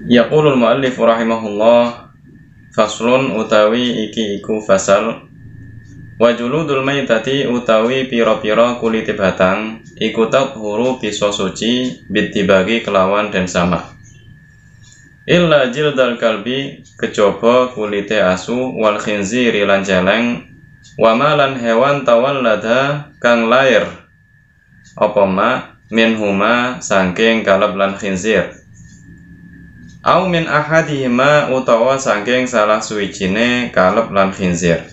Yaqulul muallif rahimahullah, faslun utawi iki iku fasal. Wa juludul maitati utawi pira-pira kulite batang iku tathuru bisa suci bitibagi kelawan dan sama. Illa jildal kalbi kejaba kulite asu wal khinziri lan celeng wa malan hewan tawallada kang lair apa ma minhuma saking kalab lan khinzir au min ahadihima utawa saking salah suwijine kalab lan khinzir.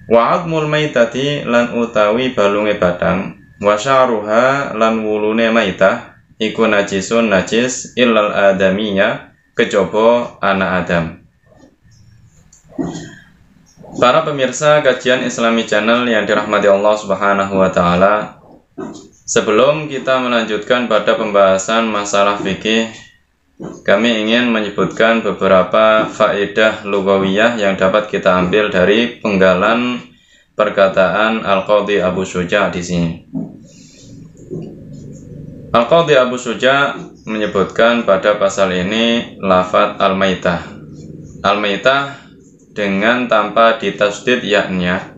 Wa admul maitati lan utawi balunge batang wa sya'ruha lan wulune maitah iku najisun najis illal adamiyya kejaba anak Adam. Para pemirsa kajian Islami Channel yang dirahmati Allah Subhanahu wa taala, sebelum kita melanjutkan pada pembahasan masalah fikih, kami ingin menyebutkan beberapa faedah lugawiyah yang dapat kita ambil dari penggalan perkataan Al-Qadhi Abu Syuja' di sini. Al-Qadhi Abu Syuja' menyebutkan pada pasal ini lafadz al-maitah. Al-maitah dengan tanpa ditasdid yaknya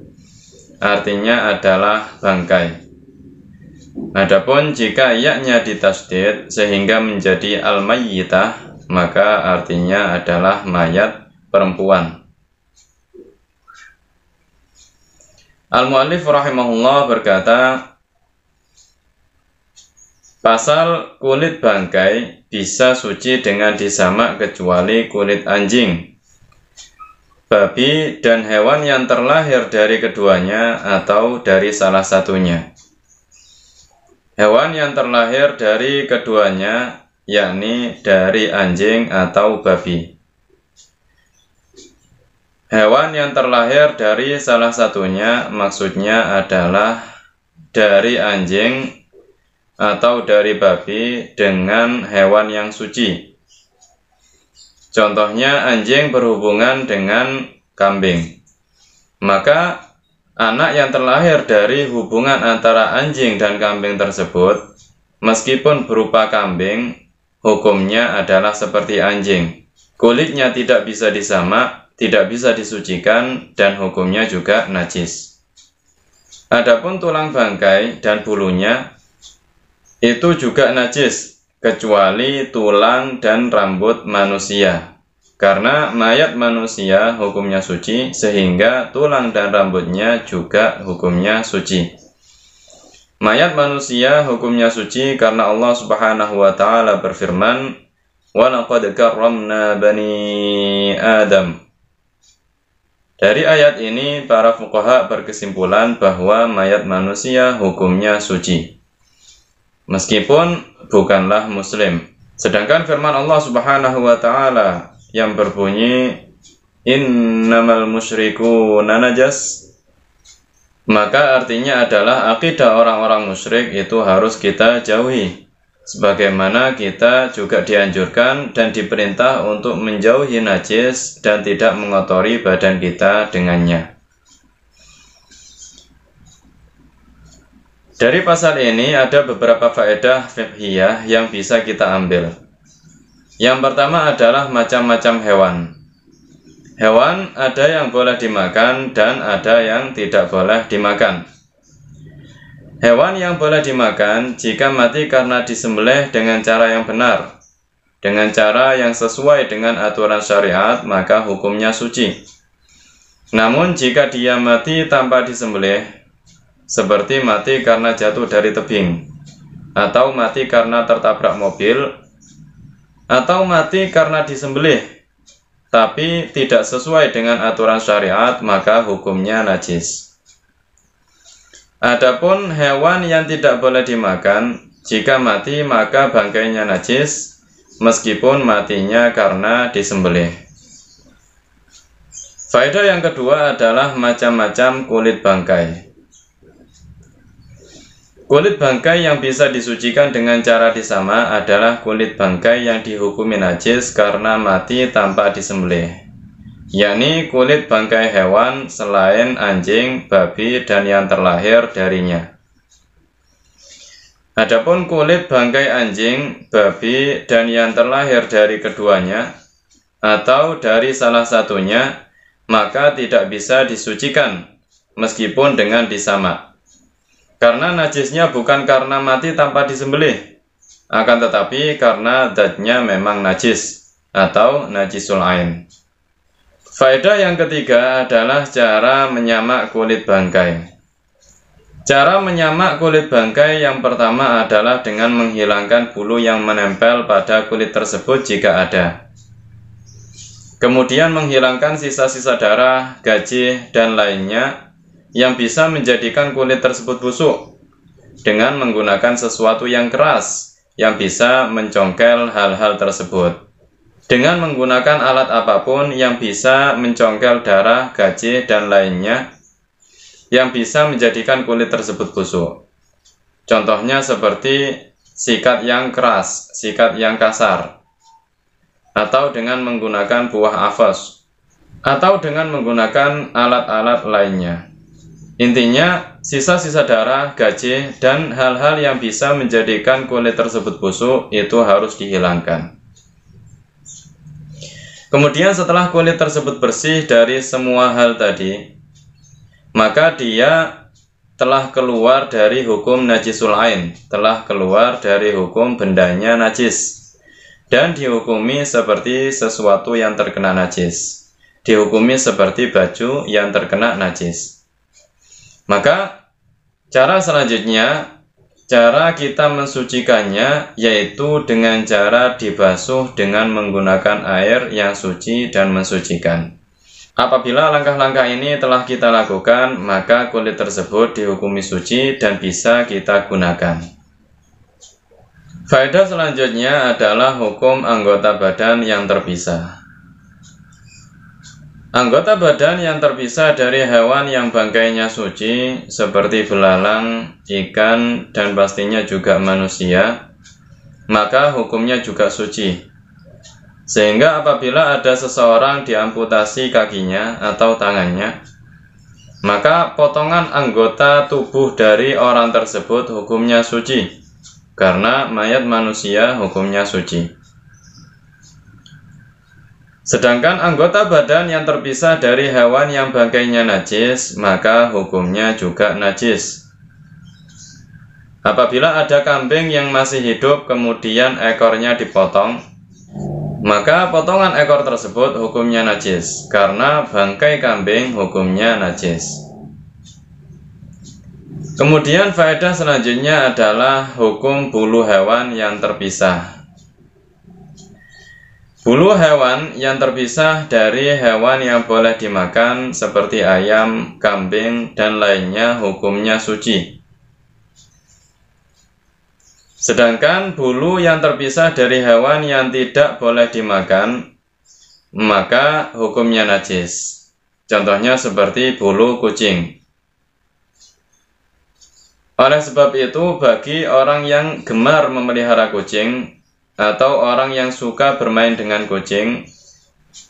artinya adalah bangkai. Adapun jika yaknya ditasdid sehingga menjadi al-mayyitah, maka artinya adalah mayat perempuan. Al-muallif rahimahullah berkata, pasal kulit bangkai bisa suci dengan disamak kecuali kulit anjing, babi, dan hewan yang terlahir dari keduanya atau dari salah satunya. Hewan yang terlahir dari keduanya, yakni dari anjing atau babi. Hewan yang terlahir dari salah satunya maksudnya adalah dari anjing atau dari babi dengan hewan yang suci. Contohnya anjing berhubungan dengan kambing. Maka anak yang terlahir dari hubungan antara anjing dan kambing tersebut, meskipun berupa kambing, hukumnya adalah seperti anjing. Kulitnya tidak bisa disamak, tidak bisa disucikan, dan hukumnya juga najis. Adapun tulang bangkai dan bulunya, itu juga najis, kecuali tulang dan rambut manusia. Karena mayat manusia hukumnya suci, sehingga tulang dan rambutnya juga hukumnya suci. Mayat manusia hukumnya suci karena Allah Subhanahu wa taala berfirman, "Wa laqad karramna bani Adam." Dari ayat ini para fuqaha berkesimpulan bahwa mayat manusia hukumnya suci, meskipun bukanlah muslim. Sedangkan firman Allah Subhanahu wa taala yang berbunyi innamal musyrikuna najas, maka artinya adalah akidah orang-orang musyrik itu harus kita jauhi, sebagaimana kita juga dianjurkan dan diperintah untuk menjauhi najis dan tidak mengotori badan kita dengannya. Dari pasal ini ada beberapa faedah fiqhiyah yang bisa kita ambil. Yang pertama adalah macam-macam hewan. Hewan ada yang boleh dimakan dan ada yang tidak boleh dimakan. Hewan yang boleh dimakan jika mati karena disembelih dengan cara yang benar, dengan cara yang sesuai dengan aturan syariat, maka hukumnya suci. Namun jika dia mati tanpa disembelih, seperti mati karena jatuh dari tebing, atau mati karena tertabrak mobil, atau mati karena disembelih tapi tidak sesuai dengan aturan syariat, maka hukumnya najis. Adapun hewan yang tidak boleh dimakan, jika mati maka bangkainya najis meskipun matinya karena disembelih. Faedah yang kedua adalah macam-macam kulit bangkai. Kulit bangkai yang bisa disucikan dengan cara disama adalah kulit bangkai yang dihukumi najis karena mati tanpa disembelih, yakni kulit bangkai hewan selain anjing, babi, dan yang terlahir darinya. Adapun kulit bangkai anjing, babi, dan yang terlahir dari keduanya atau dari salah satunya, maka tidak bisa disucikan meskipun dengan disamak. Karena najisnya bukan karena mati tanpa disembelih, akan tetapi karena zatnya memang najis atau najisul ain. Faedah yang ketiga adalah cara menyamak kulit bangkai. Cara menyamak kulit bangkai yang pertama adalah dengan menghilangkan bulu yang menempel pada kulit tersebut jika ada. Kemudian menghilangkan sisa-sisa darah, gaji, dan lainnya yang bisa menjadikan kulit tersebut busuk dengan menggunakan sesuatu yang keras yang bisa mencongkel hal-hal tersebut. Dengan menggunakan alat apapun yang bisa mencongkel darah, gaji, dan lainnya yang bisa menjadikan kulit tersebut busuk. Contohnya seperti sikat yang keras, sikat yang kasar, atau dengan menggunakan buah afos, atau dengan menggunakan alat-alat lainnya. Intinya, sisa-sisa darah, gaji, dan hal-hal yang bisa menjadikan kulit tersebut busuk itu harus dihilangkan. Kemudian setelah kulit tersebut bersih dari semua hal tadi, maka dia telah keluar dari hukum najisul ain, telah keluar dari hukum bendanya najis, dan dihukumi seperti sesuatu yang terkena najis, dihukumi seperti baju yang terkena najis. Maka cara selanjutnya, cara kita mensucikannya yaitu dengan cara dibasuh dengan menggunakan air yang suci dan mensucikan. Apabila langkah-langkah ini telah kita lakukan, maka kulit tersebut dihukumi suci dan bisa kita gunakan. Faedah selanjutnya adalah hukum anggota badan yang terpisah. Anggota badan yang terpisah dari hewan yang bangkainya suci, seperti belalang, ikan, dan pastinya juga manusia, maka hukumnya juga suci. Sehingga apabila ada seseorang diamputasi kakinya atau tangannya, maka potongan anggota tubuh dari orang tersebut hukumnya suci, karena mayat manusia hukumnya suci. Sedangkan anggota badan yang terpisah dari hewan yang bangkainya najis, maka hukumnya juga najis. Apabila ada kambing yang masih hidup kemudian ekornya dipotong, maka potongan ekor tersebut hukumnya najis, karena bangkai kambing hukumnya najis. Kemudian faedah selanjutnya adalah hukum bulu hewan yang terpisah. Bulu hewan yang terpisah dari hewan yang boleh dimakan seperti ayam, kambing, dan lainnya hukumnya suci. Sedangkan bulu yang terpisah dari hewan yang tidak boleh dimakan, maka hukumnya najis. Contohnya seperti bulu kucing. Oleh sebab itu, bagi orang yang gemar memelihara kucing atau orang yang suka bermain dengan kucing,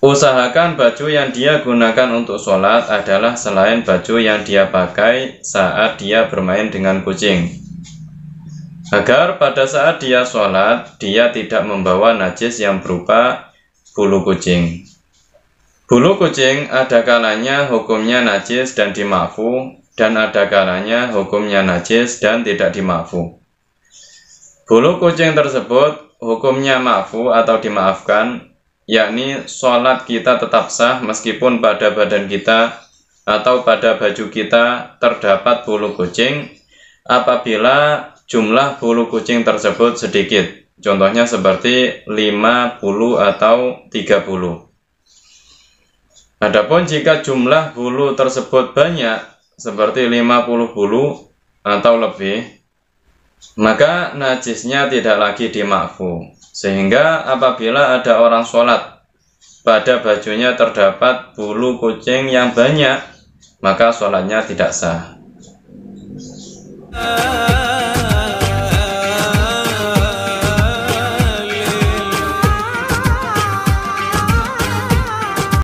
usahakan baju yang dia gunakan untuk sholat adalah selain baju yang dia pakai saat dia bermain dengan kucing, agar pada saat dia sholat, dia tidak membawa najis yang berupa bulu kucing. Bulu kucing ada kalanya hukumnya najis dan dimakfu, dan ada kalanya hukumnya najis dan tidak dimakfu. Bulu kucing tersebut hukumnya makfu atau dimaafkan, yakni sholat kita tetap sah meskipun pada badan kita atau pada baju kita terdapat bulu kucing, apabila jumlah bulu kucing tersebut sedikit, contohnya seperti 5 bulu atau 3 bulu. Adapun jika jumlah bulu tersebut banyak, seperti 50 bulu atau lebih, maka najisnya tidak lagi dimakfu. Sehingga apabila ada orang sholat, pada bajunya terdapat bulu kucing yang banyak, maka sholatnya tidak sah.